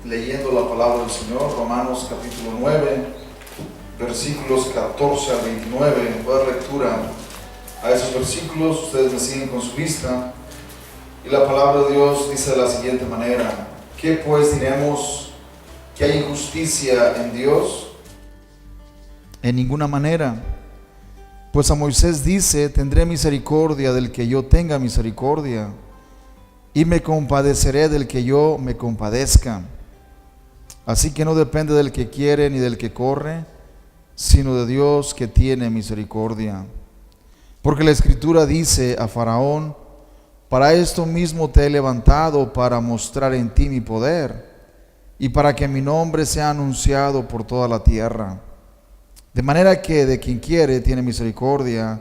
leyendo la palabra del Señor, Romanos capítulo 9, versículos 14 al 29. Voy a dar lectura a esos versículos, ustedes me siguen con su vista. Y la palabra de Dios dice de la siguiente manera: ¿qué pues diremos? ¿Que hay injusticia en Dios? En ninguna manera. Pues a Moisés dice: tendré misericordia del que yo tenga misericordia, y me compadeceré del que yo me compadezca. Así que no depende del que quiere ni del que corre, sino de Dios que tiene misericordia. Porque la Escritura dice a Faraón: para esto mismo te he levantado, para mostrar en ti mi poder, y para que mi nombre sea anunciado por toda la tierra. De manera que de quien quiere tiene misericordia,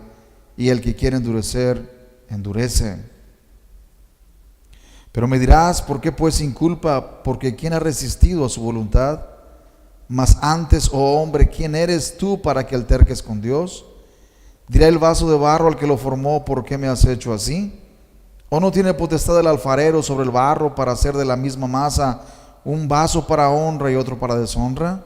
y el que quiere endurecer, endurece. Pero me dirás: ¿por qué pues sin culpa? Porque ¿quién ha resistido a su voluntad? Mas antes, oh hombre, ¿quién eres tú para que alterques con Dios? Dirá el vaso de barro al que lo formó: ¿por qué me has hecho así? ¿O no tiene potestad el alfarero sobre el barro para hacer de la misma masa un vaso para honra y otro para deshonra?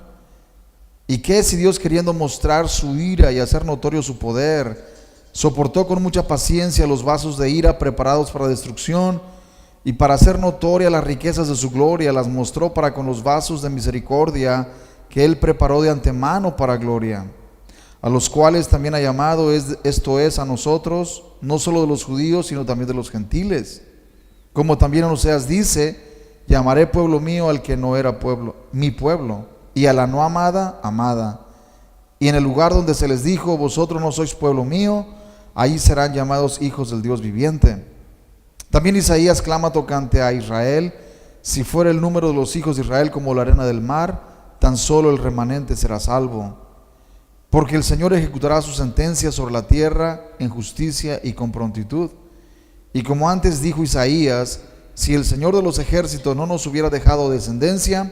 ¿Y qué si Dios, queriendo mostrar su ira y hacer notorio su poder, soportó con mucha paciencia los vasos de ira preparados para destrucción, y para hacer notoria las riquezas de su gloria las mostró para con los vasos de misericordia que él preparó de antemano para gloria? A los cuales también ha llamado, esto es, a nosotros, no solo de los judíos, sino también de los gentiles. Como también en Oseas dice: llamaré pueblo mío al que no era pueblo, mi pueblo, y a la no amada, amada. Y en el lugar donde se les dijo: vosotros no sois pueblo mío, ahí serán llamados hijos del Dios viviente. También Isaías clama tocante a Israel: si fuera el número de los hijos de Israel como la arena del mar, tan solo el remanente será salvo. Porque el Señor ejecutará su sentencia sobre la tierra en justicia y con prontitud. Y como antes dijo Isaías: si el Señor de los ejércitos no nos hubiera dejado descendencia,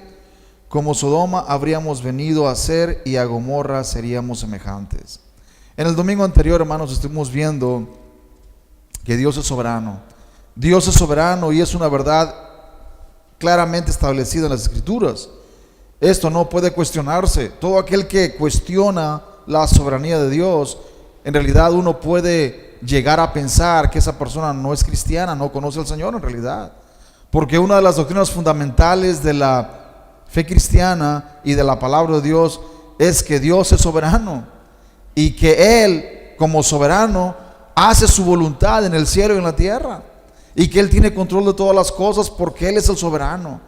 como Sodoma habríamos venido a ser, y a Gomorra seríamos semejantes. En el domingo anterior, hermanos, estuvimos viendo que Dios es soberano. Dios es soberano y es una verdad claramente establecida en las Escrituras. Esto no puede cuestionarse. Todo aquel que cuestiona la soberanía de Dios, en realidad uno puede llegar a pensar que esa persona no es cristiana, no conoce al Señor en realidad. Porque una de las doctrinas fundamentales de la fe cristiana y de la palabra de Dios es que Dios es soberano y que Él, como soberano, hace su voluntad en el cielo y en la tierra, y que Él tiene control de todas las cosas porque Él es el soberano.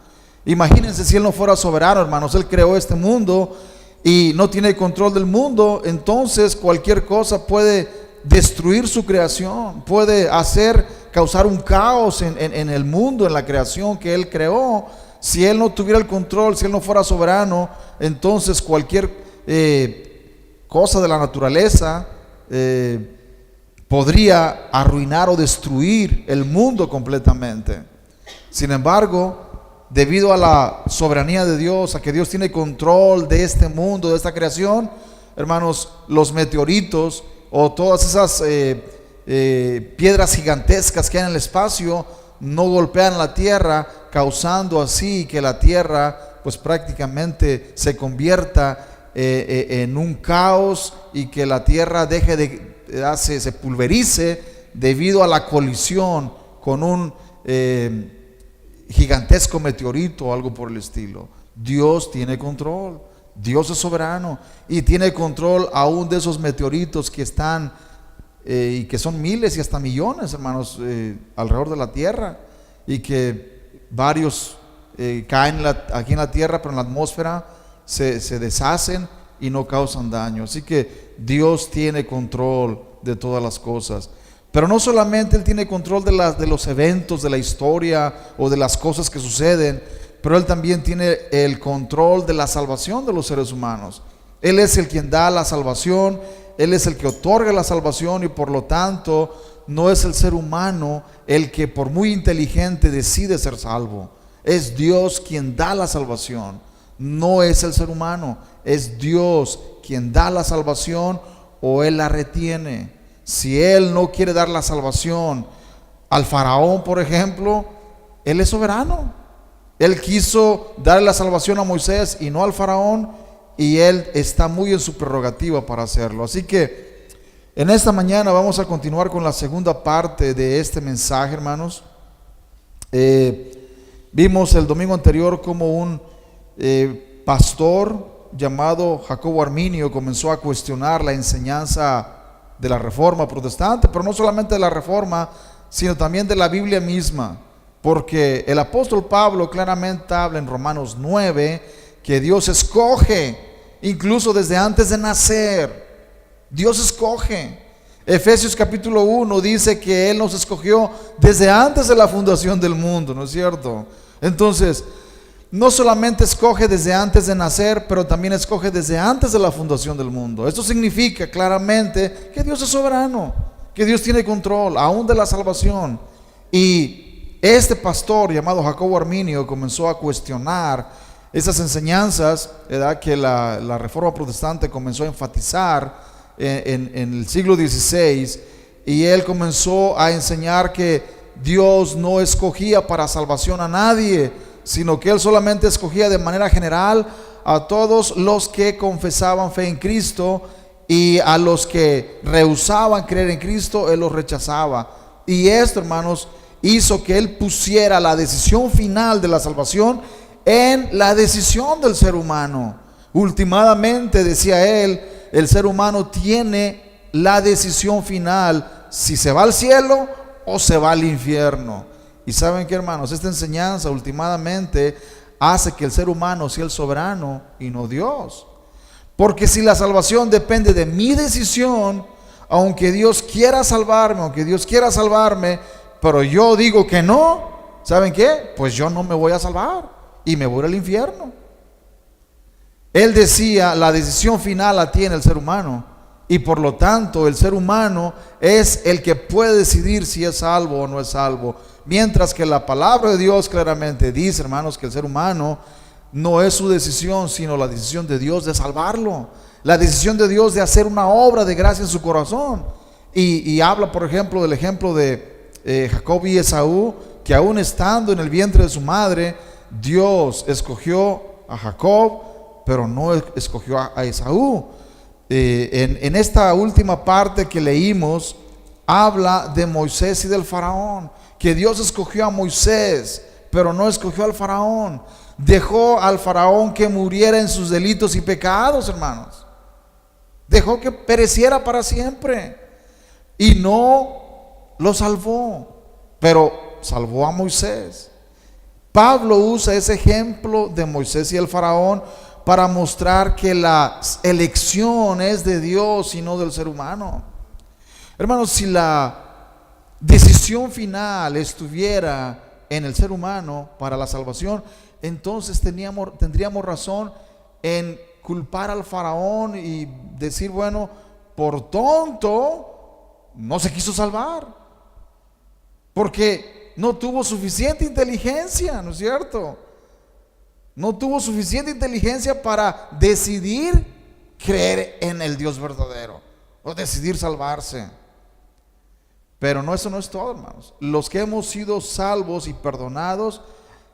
Imagínense si Él no fuera soberano, hermanos. Él creó este mundo y no tiene control del mundo, entonces cualquier cosa puede destruir su creación, puede causar un caos en el mundo, en la creación que Él creó. Si Él no tuviera el control, si Él no fuera soberano, entonces cualquier cosa de la naturaleza podría arruinar o destruir el mundo completamente. Sin embargo, debido a la soberanía de Dios, a que Dios tiene control de este mundo, de esta creación, hermanos, los meteoritos o todas esas piedras gigantescas que hay en el espacio no golpean la tierra, causando así que la tierra pues prácticamente se convierta en un caos, y que la tierra se pulverice debido a la colisión con un gigantesco meteorito o algo por el estilo. Dios tiene control, Dios es soberano y tiene control aún de esos meteoritos que están y que son miles y hasta millones, hermanos, alrededor de la tierra, y que varios caen aquí en la tierra, pero en la atmósfera se deshacen y no causan daño. Así que Dios tiene control de todas las cosas. Pero no solamente Él tiene control de los eventos, de la historia o de las cosas que suceden, pero Él también tiene el control de la salvación de los seres humanos. Él es el quien da la salvación, Él es el que otorga la salvación, y por lo tanto no es el ser humano el que, por muy inteligente, decide ser salvo. Es Dios quien da la salvación, no es el ser humano. Es Dios quien da la salvación o Él la retiene. Si Él no quiere dar la salvación al faraón, por ejemplo, Él es soberano. Él quiso darle la salvación a Moisés y no al faraón, y él está muy en su prerrogativa para hacerlo. Así que en esta mañana vamos a continuar con la segunda parte de este mensaje, hermanos. Vimos el domingo anterior como un pastor llamado Jacobo Arminio comenzó a cuestionar la enseñanza de la Reforma protestante, pero no solamente de la Reforma, sino también de la Biblia misma, porque el apóstol Pablo claramente habla en Romanos 9 que Dios escoge, incluso desde antes de nacer. Dios escoge. Efesios capítulo 1 dice que Él nos escogió desde antes de la fundación del mundo, ¿no es cierto? Entonces, no solamente escoge desde antes de nacer, pero también escoge desde antes de la fundación del mundo. Esto significa claramente que Dios es soberano, que Dios tiene control aún de la salvación. Y este pastor llamado Jacobo Arminio comenzó a cuestionar esas enseñanzas, ¿verdad?, que la Reforma protestante comenzó a enfatizar en el siglo XVI, y él comenzó a enseñar que Dios no escogía para salvación a nadie, sino que Él solamente escogía de manera general a todos los que confesaban fe en Cristo, y a los que rehusaban creer en Cristo, Él los rechazaba. Y esto, hermanos, hizo que Él pusiera la decisión final de la salvación en la decisión del ser humano. Últimamente, decía él, el ser humano tiene la decisión final si se va al cielo o se va al infierno. Y saben qué, hermanos, esta enseñanza últimamente hace que el ser humano sea el soberano y no Dios. Porque si la salvación depende de mi decisión, aunque Dios quiera salvarme, pero yo digo que no, ¿saben qué? Pues yo no me voy a salvar y me voy al infierno. Él decía, la decisión final la tiene el ser humano, y por lo tanto el ser humano es el que puede decidir si es salvo o no es salvo. Mientras que la palabra de Dios claramente dice, hermanos, que el ser humano no es su decisión, sino la decisión de Dios de salvarlo, la decisión de Dios de hacer una obra de gracia en su corazón. Y habla, por ejemplo, del ejemplo de Jacob y Esaú, que aún estando en el vientre de su madre, Dios escogió a Jacob, pero no escogió a Esaú. En esta última parte que leímos, habla de Moisés y del faraón, que Dios escogió a Moisés, pero no escogió al faraón. Dejó al faraón que muriera en sus delitos y pecados, hermanos. Dejó que pereciera para siempre, y no lo salvó, pero salvó a Moisés. Pablo usa ese ejemplo de Moisés y el faraón para mostrar que la elección es de Dios y no del ser humano. Hermanos, si la decisión final estuviera en el ser humano para la salvación, entonces tendríamos razón en culpar al faraón y decir, bueno, por tonto no se quiso salvar, porque no tuvo suficiente inteligencia, ¿no es cierto? No tuvo suficiente inteligencia para decidir creer en el Dios verdadero o decidir salvarse. Pero no, eso no es todo, hermanos. Los que hemos sido salvos y perdonados,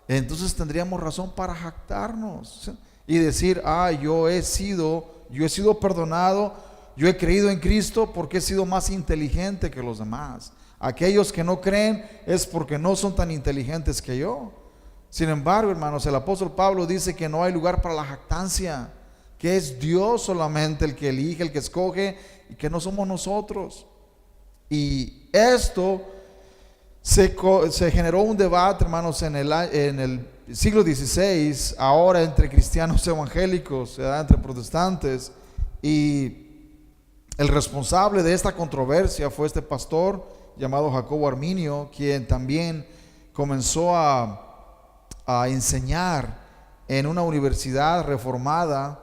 entonces tendríamos razón para jactarnos y decir, yo he sido perdonado, yo he creído en Cristo porque he sido más inteligente que los demás. Aquellos que no creen es porque no son tan inteligentes que yo. Sin embargo, hermanos, el apóstol Pablo dice que no hay lugar para la jactancia, que es Dios solamente el que elige, el que escoge, y que no somos nosotros. Y esto se generó un debate, hermanos, en el siglo XVI, ahora entre cristianos evangélicos, entre protestantes, y el responsable de esta controversia fue este pastor llamado Jacobo Arminio, quien también comenzó a enseñar en una universidad reformada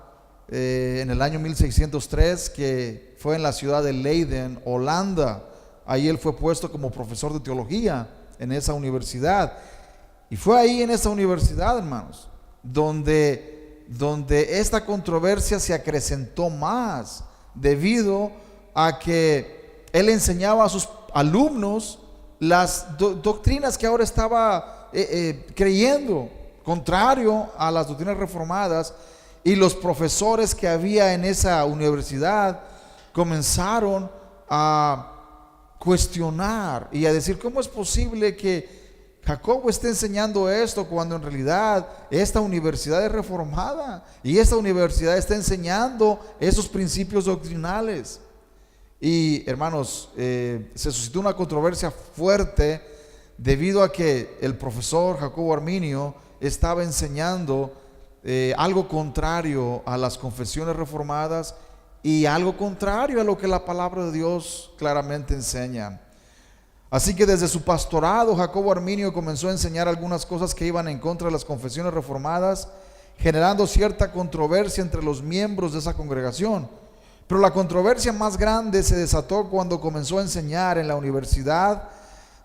en el año 1603, que fue en la ciudad de Leiden, Holanda. Ahí él fue puesto como profesor de teología en esa universidad. Y fue ahí en esa universidad, hermanos, donde esta controversia se acrecentó más, debido a que él enseñaba a sus alumnos las doctrinas que ahora estaba creyendo, contrario a las doctrinas reformadas, y los profesores que había en esa universidad comenzaron a cuestionar y a decir: ¿cómo es posible que Jacobo esté enseñando esto cuando en realidad esta universidad es reformada y esta universidad está enseñando esos principios doctrinales? Y hermanos, se suscitó una controversia fuerte debido a que el profesor Jacobo Arminio estaba enseñando algo contrario a las confesiones reformadas y algo contrario a lo que la palabra de Dios claramente enseña. Así que desde su pastorado, Jacobo Arminio comenzó a enseñar algunas cosas que iban en contra de las confesiones reformadas, generando cierta controversia entre los miembros de esa congregación. Pero la controversia más grande se desató cuando comenzó a enseñar en la universidad,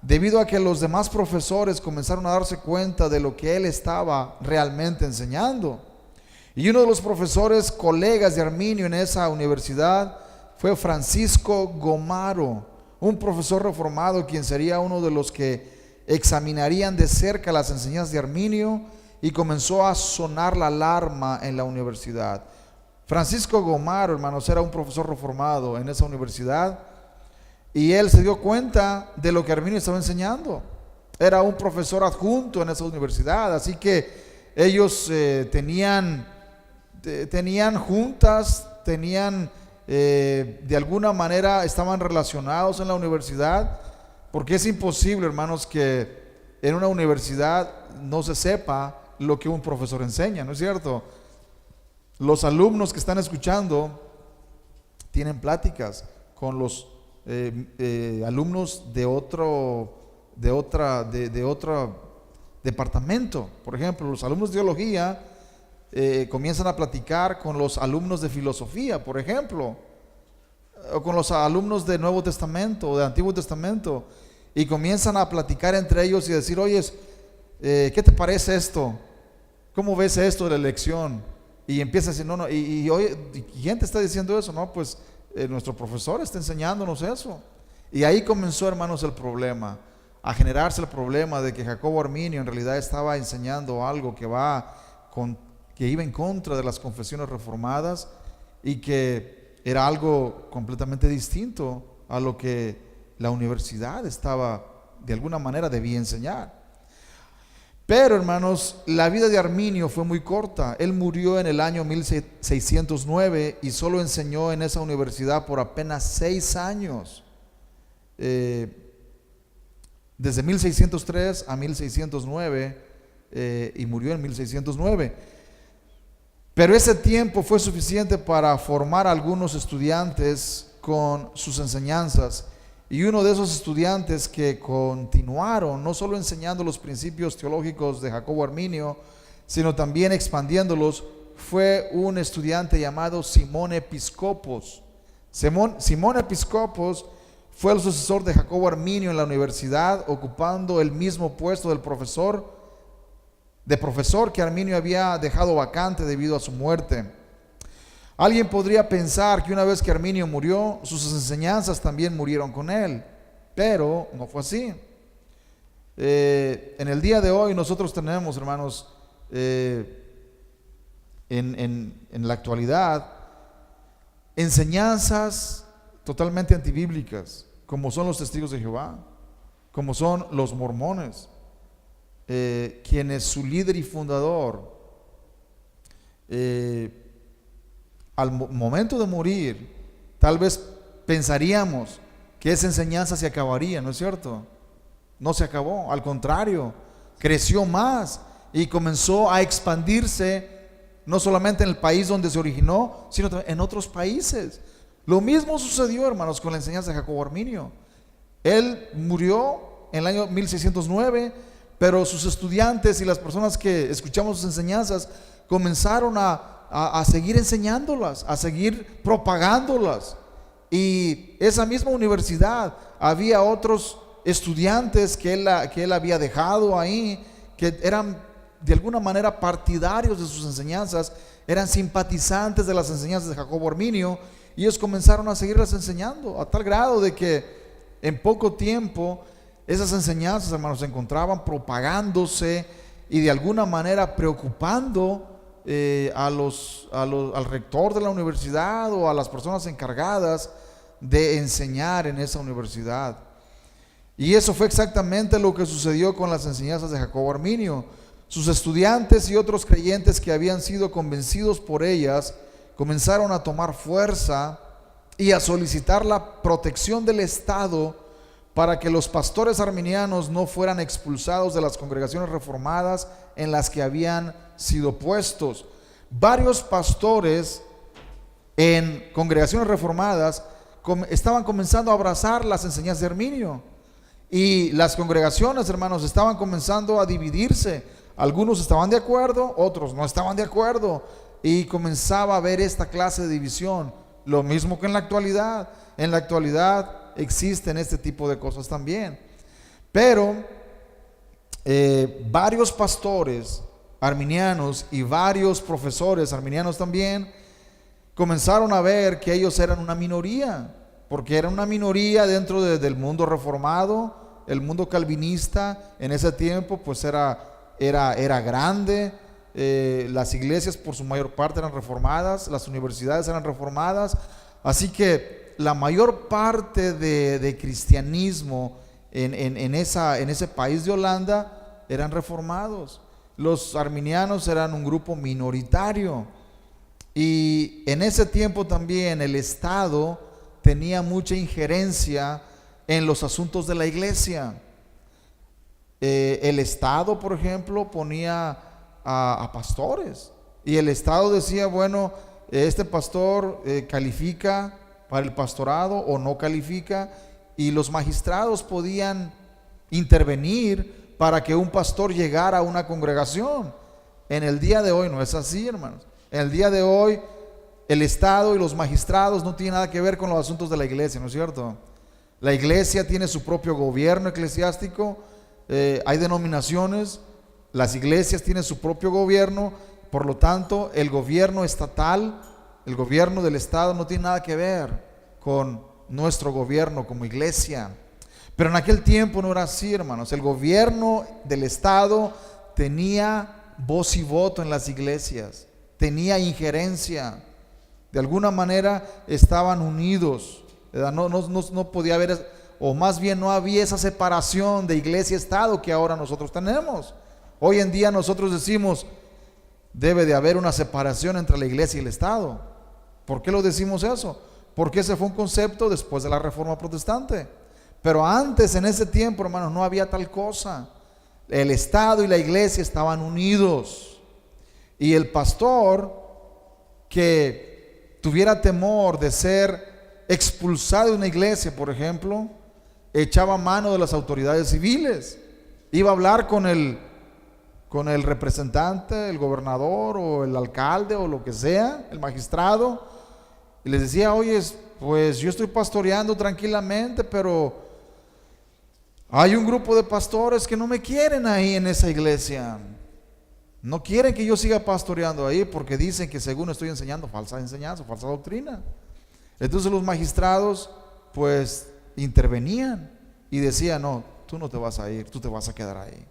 debido a que los demás profesores comenzaron a darse cuenta de lo que él estaba realmente enseñando. Y uno de los profesores colegas de Arminio en esa universidad fue Francisco Gomaro, un profesor reformado quien sería uno de los que examinarían de cerca las enseñanzas de Arminio, y comenzó a sonar la alarma en la universidad. Francisco Gomaro, hermanos, era un profesor reformado en esa universidad, y él se dio cuenta de lo que Arminio estaba enseñando. Era un profesor adjunto en esa universidad, así que ellos tenían juntas, de alguna manera estaban relacionados en la universidad, porque es imposible, hermanos, que en una universidad no se sepa lo que un profesor enseña, ¿no es cierto? Los alumnos que están escuchando tienen pláticas con los alumnos de otro departamento. Por ejemplo, los alumnos de teología comienzan a platicar con los alumnos de filosofía, por ejemplo, o con los alumnos de Nuevo Testamento o de Antiguo Testamento, y comienzan a platicar entre ellos y decir: oye, ¿qué te parece esto? ¿Cómo ves esto de la elección? Y empieza a decir: no, oye, ¿quién te está diciendo eso? No, pues nuestro profesor está enseñándonos eso. Y ahí comenzó, hermanos, el problema, a generarse el problema de que Jacobo Arminio en realidad estaba enseñando algo que iba en contra de las confesiones reformadas, y que era algo completamente distinto a lo que la universidad estaba, de alguna manera, debía enseñar. Pero, hermanos, la vida de Arminio fue muy corta. Él murió en el año 1609 y solo enseñó en esa universidad por apenas 6 años. Desde 1603 a 1609, y murió en 1609. Pero ese tiempo fue suficiente para formar a algunos estudiantes con sus enseñanzas. Y uno de esos estudiantes que continuaron no solo enseñando los principios teológicos de Jacobo Arminio, sino también expandiéndolos, fue un estudiante llamado Simón Episcopos. Simón Episcopos fue el sucesor de Jacobo Arminio en la universidad, ocupando el mismo puesto del profesor que Arminio había dejado vacante debido a su muerte. Alguien podría pensar que una vez que Arminio murió, sus enseñanzas también murieron con él, pero no fue así. En el día de hoy nosotros tenemos, hermanos, en la actualidad, enseñanzas totalmente antibíblicas, como son los testigos de Jehová, como son los mormones, quienes su líder y fundador, al momento de morir, tal vez pensaríamos que esa enseñanza se acabaría, ¿no es cierto? No se acabó, al contrario, creció más y comenzó a expandirse, no solamente en el país donde se originó, sino también en otros países. Lo mismo sucedió, hermanos, con la enseñanza de Jacobo Arminio. Él murió en el año 1609, pero sus estudiantes y las personas que escuchamos sus enseñanzas comenzaron a seguir enseñándolas, a seguir propagándolas. Y esa misma universidad, había otros estudiantes que él había dejado ahí, que eran de alguna manera partidarios de sus enseñanzas, eran simpatizantes de las enseñanzas de Jacobo Arminio, y ellos comenzaron a seguirlas enseñando, a tal grado de que en poco tiempo esas enseñanzas, hermanos, se encontraban propagándose y de alguna manera preocupando al rector de la universidad o a las personas encargadas de enseñar en esa universidad. Y eso fue exactamente lo que sucedió con las enseñanzas de Jacobo Arminio. Sus estudiantes y otros creyentes que habían sido convencidos por ellas comenzaron a tomar fuerza y a solicitar la protección del Estado para que los pastores arminianos no fueran expulsados de las congregaciones reformadas en las que habían sido puestos. Varios pastores en congregaciones reformadas estaban comenzando a abrazar las enseñanzas de Arminio, y las congregaciones, hermanos, estaban comenzando a dividirse. Algunos estaban de acuerdo, otros no estaban de acuerdo, y comenzaba a haber esta clase de división. Lo mismo que en la actualidad. En la actualidad existen este tipo de cosas también. Pero varios pastores arminianos y varios profesores arminianos también comenzaron a ver que ellos eran una minoría, porque eran una minoría dentro del mundo reformado. El mundo calvinista en ese tiempo pues era grande. Las iglesias por su mayor parte eran reformadas, las universidades eran reformadas, así que la mayor parte de cristianismo en ese país de Holanda eran reformados. Los arminianos eran un grupo minoritario, y en ese tiempo también el Estado tenía mucha injerencia en los asuntos de la iglesia. El Estado, por ejemplo, ponía a pastores, y el Estado decía, bueno, este pastor califica para el pastorado o no califica, y los magistrados podían intervenir para que un pastor llegara a una congregación. En el día de hoy no es así, hermanos. En el día de hoy el Estado y los magistrados no tienen nada que ver con los asuntos de la iglesia, ¿no es cierto? La iglesia tiene su propio gobierno eclesiástico, hay denominaciones, las iglesias tienen su propio gobierno. Por lo tanto, el gobierno estatal, el gobierno del Estado no tiene nada que ver con nuestro gobierno como iglesia. Pero en aquel tiempo no era así, hermanos. El gobierno del Estado tenía voz y voto en las iglesias, tenía injerencia. De alguna manera estaban unidos, ¿verdad? No podía haber, o más bien no había esa separación de iglesia y Estado que ahora nosotros tenemos. Hoy en día nosotros decimos, debe de haber una separación entre la iglesia y el Estado. ¿Por qué lo decimos eso? Porque ese fue un concepto después de la Reforma Protestante. Pero antes, en ese tiempo, hermanos, no había tal cosa. El Estado y la iglesia estaban unidos. Y el pastor que tuviera temor de ser expulsado de una iglesia, por ejemplo, echaba mano de las autoridades civiles. Iba a hablar con el representante, el gobernador o el alcalde o lo que sea, el magistrado, y les decía, oye, pues yo estoy pastoreando tranquilamente, pero hay un grupo de pastores que no me quieren ahí en esa iglesia. No quieren que yo siga pastoreando ahí porque dicen que según estoy enseñando falsa enseñanza, falsa doctrina. Entonces los magistrados pues intervenían y decían, no, tú no te vas a ir, tú te vas a quedar ahí.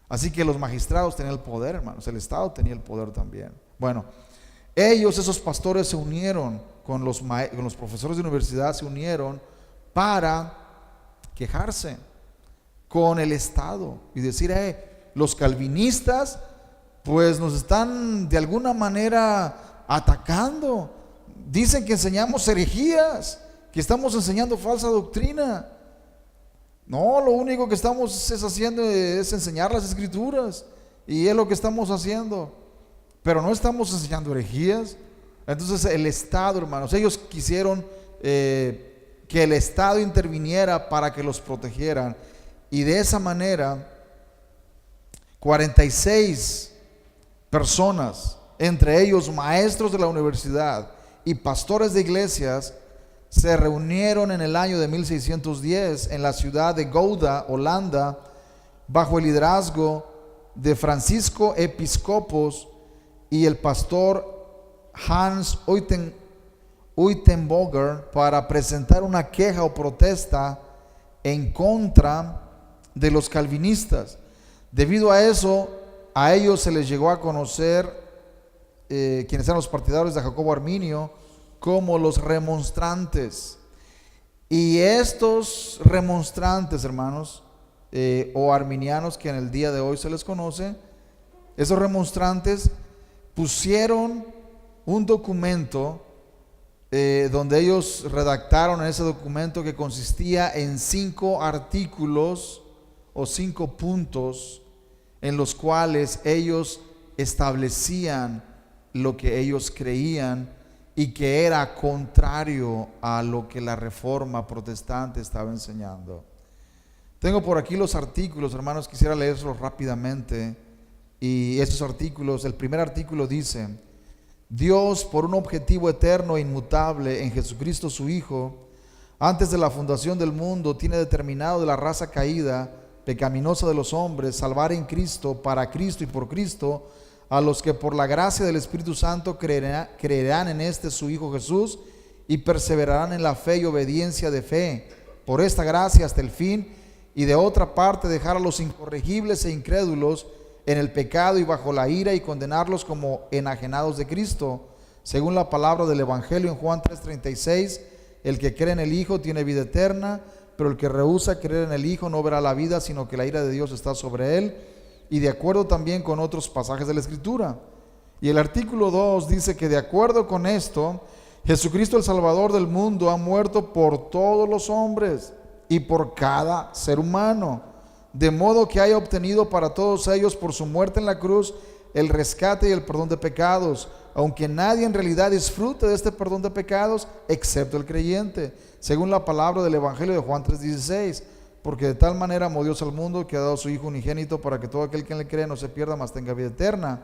Así que los magistrados tenían el poder, hermanos, el Estado tenía el poder también. Bueno, esos pastores se unieron con los profesores de universidad, se unieron para quejarse con el Estado y decir, los calvinistas pues nos están de alguna manera atacando. Dicen que enseñamos herejías, que estamos enseñando falsa doctrina. No, lo único que estamos haciendo es enseñar las escrituras, y es lo que estamos haciendo, pero no estamos enseñando herejías. Entonces el Estado, hermanos, ellos quisieron que el Estado interviniera para que los protegieran, y de esa manera 46 personas, entre ellos maestros de la universidad y pastores de iglesias, se reunieron en el año de 1610 en la ciudad de Gouda, Holanda, bajo el liderazgo de Francisco Episcopos y el pastor Hans Uitenboger, para presentar una queja o protesta en contra de los calvinistas. Debido a eso, A ellos se les llegó a conocer, quienes eran los partidarios de Jacobo Arminio, como los remonstrantes. Y estos remonstrantes, hermanos, o arminianos, que en el día de hoy se les conoce, esos remonstrantes pusieron un documento donde ellos redactaron en ese documento, que consistía en 5 artículos o 5 puntos en los cuales ellos establecían lo que ellos creían y que era contrario a lo que la Reforma Protestante estaba enseñando. Tengo por aquí los artículos, hermanos, quisiera leerlos rápidamente. Y estos artículos, el primer artículo dice: Dios, por un objetivo eterno e inmutable en Jesucristo su Hijo, antes de la fundación del mundo, tiene determinado de la raza caída, pecaminosa de los hombres, salvar en Cristo, para Cristo y por Cristo, a los que por la gracia del Espíritu Santo creerán en este su Hijo Jesús y perseverarán en la fe y obediencia de fe, por esta gracia hasta el fin, y de otra parte dejar a los incorregibles e incrédulos en el pecado y bajo la ira, y condenarlos como enajenados de Cristo, según la palabra del Evangelio en Juan 3:36, el que cree en el Hijo tiene vida eterna, pero el que rehúsa creer en el Hijo no verá la vida, sino que la ira de Dios está sobre él, y de acuerdo también con otros pasajes de la Escritura. Y el artículo 2 dice que de acuerdo con esto, Jesucristo el Salvador del mundo ha muerto por todos los hombres y por cada ser humano, de modo que haya obtenido para todos ellos por su muerte en la cruz el rescate y el perdón de pecados, aunque nadie en realidad disfrute de este perdón de pecados excepto el creyente, según la palabra del Evangelio de Juan 3:16, porque de tal manera amó Dios al mundo que ha dado a su Hijo unigénito para que todo aquel que en él cree no se pierda, mas tenga vida eterna.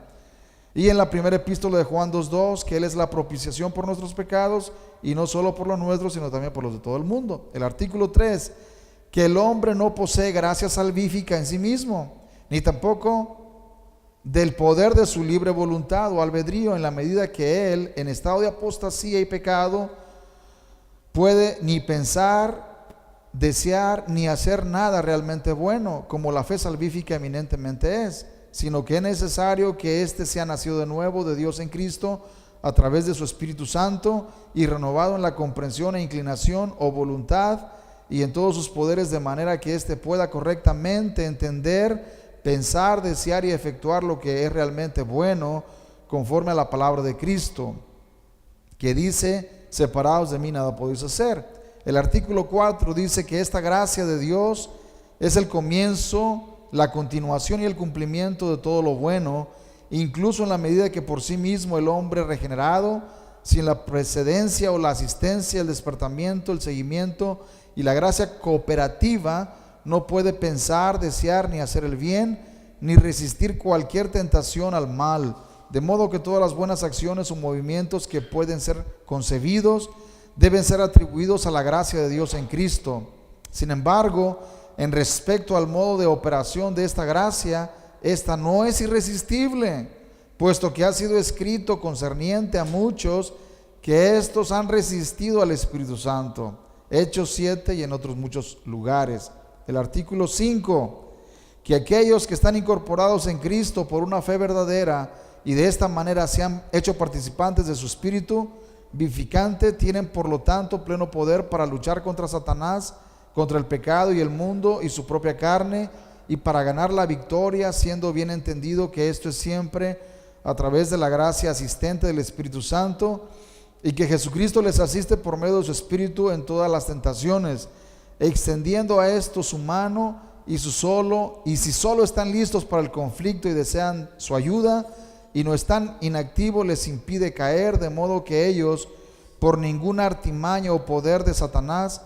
Y en la primera epístola de Juan 2:2, que él es la propiciación por nuestros pecados, y no solo por los nuestros, sino también por los de todo el mundo. El artículo 3, que el hombre no posee gracia salvífica en sí mismo, ni tampoco del poder de su libre voluntad o albedrío, en la medida que él, en estado de apostasía y pecado, puede ni pensar, desear, ni hacer nada realmente bueno, como la fe salvífica eminentemente es, sino que es necesario que éste sea nacido de nuevo de Dios en Cristo, a través de su Espíritu Santo, y renovado en la comprensión e inclinación o voluntad, y en todos sus poderes, de manera que éste pueda correctamente entender, pensar, desear y efectuar lo que es realmente bueno, conforme a la palabra de Cristo, que dice: separados de mí nada podéis hacer. El artículo 4 dice que esta gracia de Dios es el comienzo, la continuación y el cumplimiento de todo lo bueno, incluso en la medida que por sí mismo el hombre regenerado, sin la precedencia o la asistencia, el despertamiento, el seguimiento y la gracia cooperativa, no puede pensar, desear ni hacer el bien, ni resistir cualquier tentación al mal, de modo que todas las buenas acciones o movimientos que pueden ser concebidos deben ser atribuidos a la gracia de Dios en Cristo. Sin embargo, en respecto al modo de operación de esta gracia, esta no es irresistible, puesto que ha sido escrito concerniente a muchos que éstos han resistido al Espíritu Santo. Hechos 7 y en otros muchos lugares. El artículo 5, que aquellos que están incorporados en Cristo por una fe verdadera y de esta manera se han hecho participantes de su Espíritu vivificante, tienen por lo tanto pleno poder para luchar contra Satanás, contra el pecado y el mundo y su propia carne, y para ganar la victoria, siendo bien entendido que esto es siempre a través de la gracia asistente del Espíritu Santo, y que Jesucristo les asiste por medio de su Espíritu en todas las tentaciones, extendiendo a esto su mano y si solo están listos para el conflicto y desean su ayuda, y no están inactivos, les impide caer, de modo que ellos, por ninguna artimaña o poder de Satanás,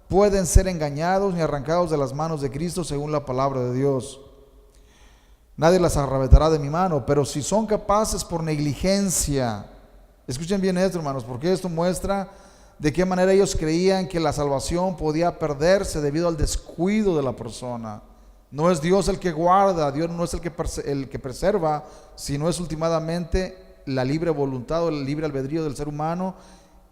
pueden ser engañados ni arrancados de las manos de Cristo, según la palabra de Dios. Nadie las arrebatará de mi mano, pero si son capaces por negligencia, escuchen bien esto, hermanos, porque esto muestra de qué manera ellos creían que la salvación podía perderse debido al descuido de la persona. No es Dios el que guarda, Dios no es el que preserva, sino es últimamente la libre voluntad o el libre albedrío del ser humano,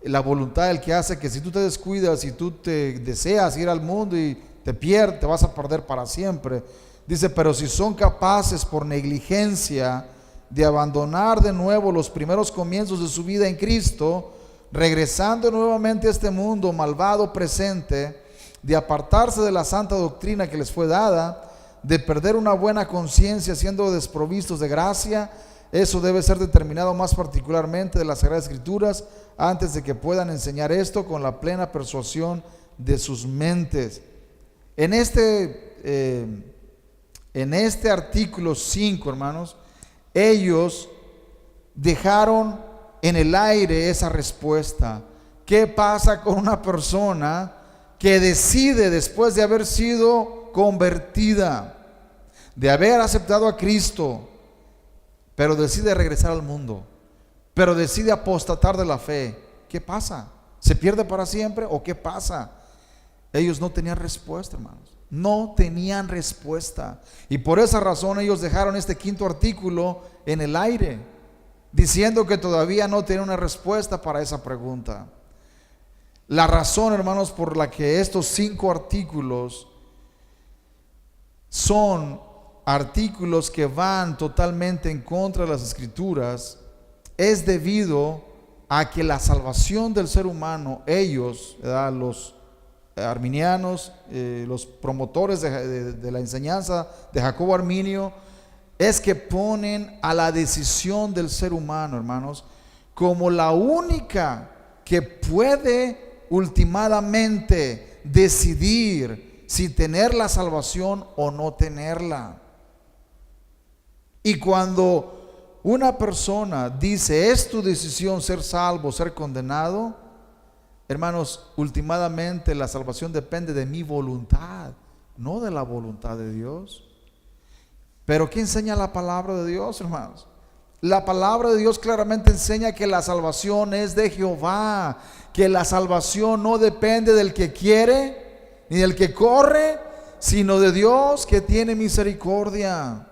la voluntad el que hace que si tú te descuidas, si tú te deseas ir al mundo y te pierdes, te vas a perder para siempre. Dice, pero si son capaces por negligencia de abandonar de nuevo los primeros comienzos de su vida en Cristo, regresando nuevamente a este mundo malvado presente, de apartarse de la santa doctrina que les fue dada, de perder una buena conciencia siendo desprovistos de gracia, eso debe ser determinado más particularmente de las Sagradas Escrituras antes de que puedan enseñar esto con la plena persuasión de sus mentes. En este artículo 5, hermanos, ellos dejaron en el aire esa respuesta. ¿Qué pasa con una persona que decide, después de haber sido convertida, de haber aceptado a Cristo, pero decide regresar al mundo, pero decide apostatar de la fe? ¿Qué pasa? ¿Se pierde para siempre o qué pasa? Ellos no tenían respuesta, hermanos. No tenían respuesta. Y por esa razón ellos dejaron este quinto artículo en el aire, diciendo que todavía no tienen una respuesta para esa pregunta. La razón, hermanos, por la que estos 5 artículos son artículos que van totalmente en contra de las Escrituras es debido a que la salvación del ser humano, ellos, ¿verdad?, los arminianos, los promotores de la enseñanza de Jacobo Arminio, es que ponen a la decisión del ser humano, hermanos, como la única que puede ultimadamente decidir si tener la salvación o no tenerla. Y cuando una persona dice es tu decisión ser salvo, ser condenado, hermanos, ultimadamente la salvación depende de mi voluntad, no de la voluntad de Dios. Pero ¿qué enseña la palabra de Dios, hermanos? La palabra de Dios claramente enseña que la salvación es de Jehová, que la salvación no depende del que quiere ni del que corre, sino de Dios que tiene misericordia.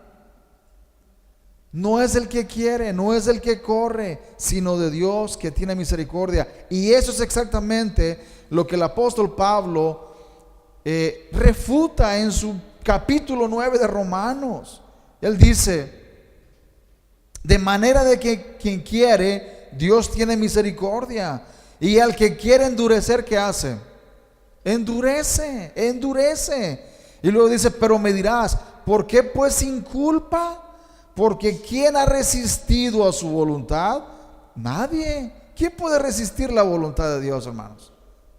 No es el que quiere, no es el que corre, sino de Dios que tiene misericordia. Y eso es exactamente lo que el apóstol Pablo refuta en su capítulo 9 de Romanos. Él dice, de manera de que quien quiere, Dios tiene misericordia. Y al que quiere endurecer, ¿qué hace? Endurece. Y luego dice, pero me dirás, ¿por qué pues sin culpa? Porque ¿quién ha resistido a su voluntad? Nadie. ¿Quién puede resistir la voluntad de Dios, hermanos?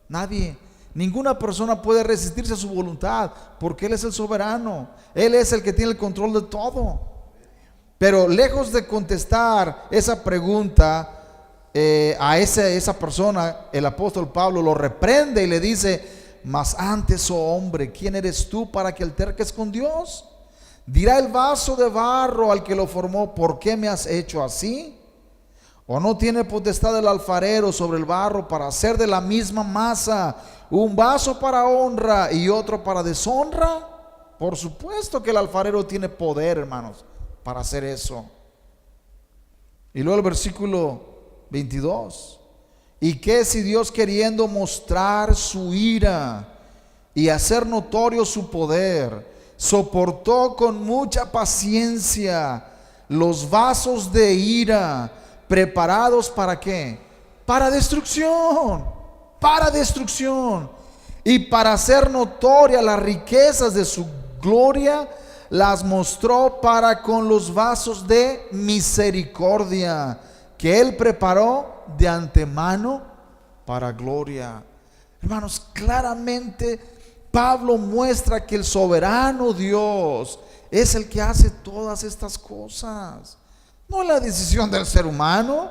Nadie. Ninguna persona puede resistirse a su voluntad, porque Él es el soberano. Él es el que tiene el control de todo. Pero lejos de contestar esa pregunta a esa persona, el apóstol Pablo lo reprende y le dice, mas antes, oh hombre, ¿quién eres tú para que alterques con Dios? Dirá el vaso de barro al que lo formó, ¿por qué me has hecho así? ¿O no tiene potestad el alfarero sobre el barro para hacer de la misma masa un vaso para honra y otro para deshonra? Por supuesto que el alfarero tiene poder, hermanos, para hacer eso. Y luego el versículo 22. ¿Y qué si Dios, queriendo mostrar su ira y hacer notorio su poder, soportó con mucha paciencia los vasos de ira preparados para qué? Para destrucción, y para hacer notoria las riquezas de su gloria, las mostró para con los vasos de misericordia que Él preparó de antemano para gloria. Hermanos, claramente Pablo muestra que el soberano Dios es el que hace todas estas cosas. No es la decisión del ser humano,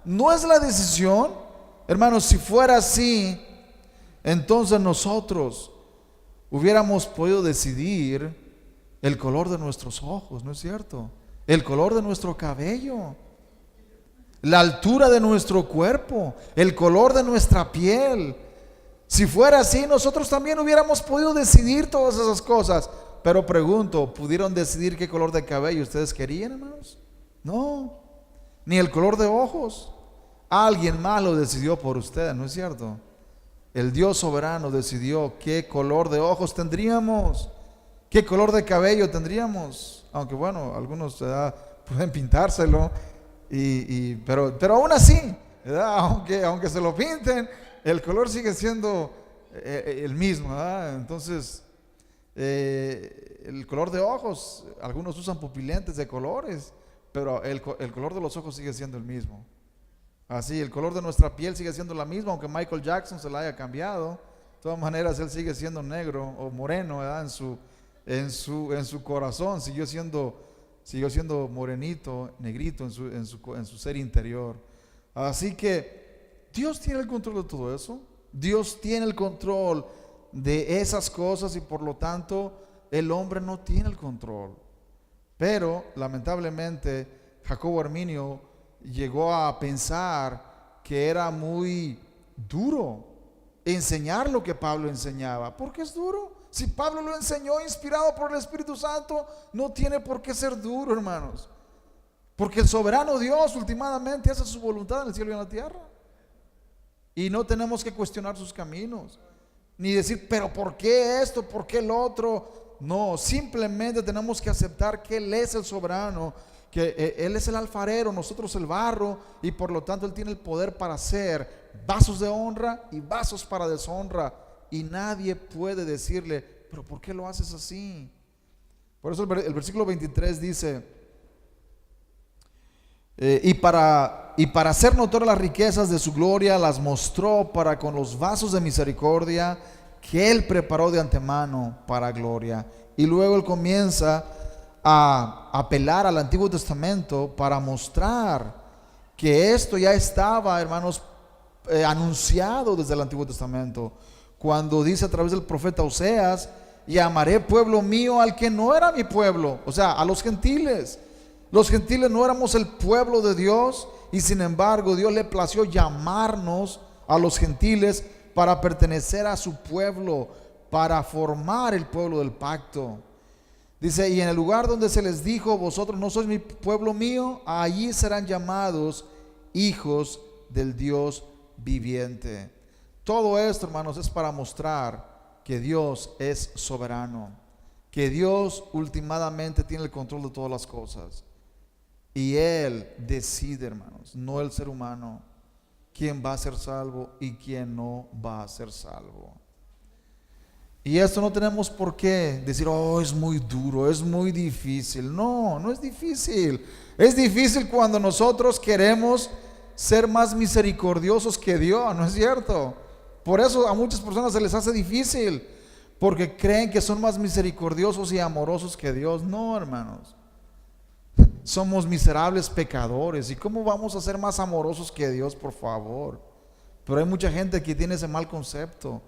no es la decisión. Hermanos, si fuera así, entonces nosotros hubiéramos podido decidir el color de nuestros ojos, ¿no es cierto? El color de nuestro cabello, la altura de nuestro cuerpo, el color de nuestra piel. Si fuera así, nosotros también hubiéramos podido decidir todas esas cosas. Pero pregunto, ¿pudieron decidir qué color de cabello ustedes querían, hermanos? No, ni el color de ojos. Alguien más lo decidió por ustedes, ¿no es cierto? El Dios soberano decidió qué color de ojos tendríamos, ¿Qué color de cabello tendríamos? Aunque bueno, algunos pueden pintárselo, pero aún así, ¿verdad? Aunque se lo pinten, el color sigue siendo el mismo, ¿verdad? Entonces, el color de ojos, algunos usan pupilentes de colores, pero el color de los ojos sigue siendo el mismo. Así, el color de nuestra piel sigue siendo la misma, aunque Michael Jackson se la haya cambiado. De todas maneras, él sigue siendo negro o moreno, ¿verdad? En su corazón siguió siendo morenito, negrito en su ser interior. Así que Dios tiene el control de todo eso. Dios tiene el control de esas cosas y por lo tanto el hombre no tiene el control. Pero lamentablemente Jacobo Arminio llegó a pensar que era muy duro enseñar lo que Pablo enseñaba. ¿Por qué es duro? Si Pablo lo enseñó inspirado por el Espíritu Santo, no tiene por qué ser duro, hermanos. Porque el soberano Dios últimamente hace su voluntad en el cielo y en la tierra. Y no tenemos que cuestionar sus caminos, ni decir, pero ¿por qué esto? ¿Por qué lo otro? No, simplemente tenemos que aceptar que Él es el soberano, que Él es el alfarero, nosotros el barro, y por lo tanto Él tiene el poder para hacer vasos de honra y vasos para deshonra, y nadie puede decirle, pero ¿por qué lo haces así? Por eso el versículo 23 dice, y para hacer notorias las riquezas de su gloria, las mostró para con los vasos de misericordia que Él preparó de antemano para gloria. Y luego Él comienza a apelar al Antiguo Testamento para mostrar que esto ya estaba, hermanos, anunciado desde el Antiguo Testamento, cuando dice a través del profeta Oseas, y amaré pueblo mío al que no era mi pueblo, o sea, a los gentiles. Los gentiles no éramos el pueblo de Dios, y sin embargo Dios le plació llamarnos a los gentiles para pertenecer a su pueblo, para formar el pueblo del pacto. Dice, y en el lugar donde se les dijo, vosotros no sois mi pueblo mío, allí serán llamados hijos del Dios viviente. Todo esto, hermanos, es para mostrar que Dios es soberano, que Dios últimamente tiene el control de todas las cosas. Y Él decide, hermanos, no el ser humano, quién va a ser salvo y quién no va a ser salvo. Y esto no tenemos por qué decir, oh, es muy duro, es muy difícil. No, no es difícil. Es difícil cuando nosotros queremos ser más misericordiosos que Dios, ¿no es cierto? Por eso a muchas personas se les hace difícil, porque creen que son más misericordiosos y amorosos que Dios. No, hermanos. Somos miserables pecadores. ¿Y cómo vamos a ser más amorosos que Dios, por favor? Pero hay mucha gente que tiene ese mal concepto.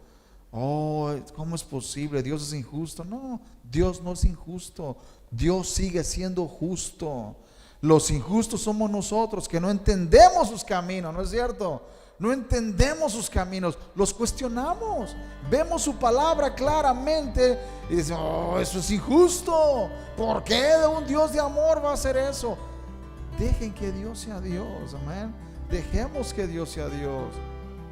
Oh, ¿cómo es posible? Dios es injusto. No, Dios no es injusto. Dios sigue siendo justo. Los injustos somos nosotros, que no entendemos sus caminos, ¿no es cierto? No entendemos sus caminos, los cuestionamos, vemos su palabra claramente y decimos, oh, eso es injusto. ¿Por qué de un Dios de amor va a hacer eso? Dejen que Dios sea Dios, amén. Dejemos que Dios sea Dios.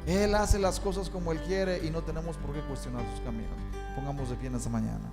Él hace las cosas como Él quiere y no tenemos por qué cuestionar sus caminos. Pongamos de pie en esta mañana.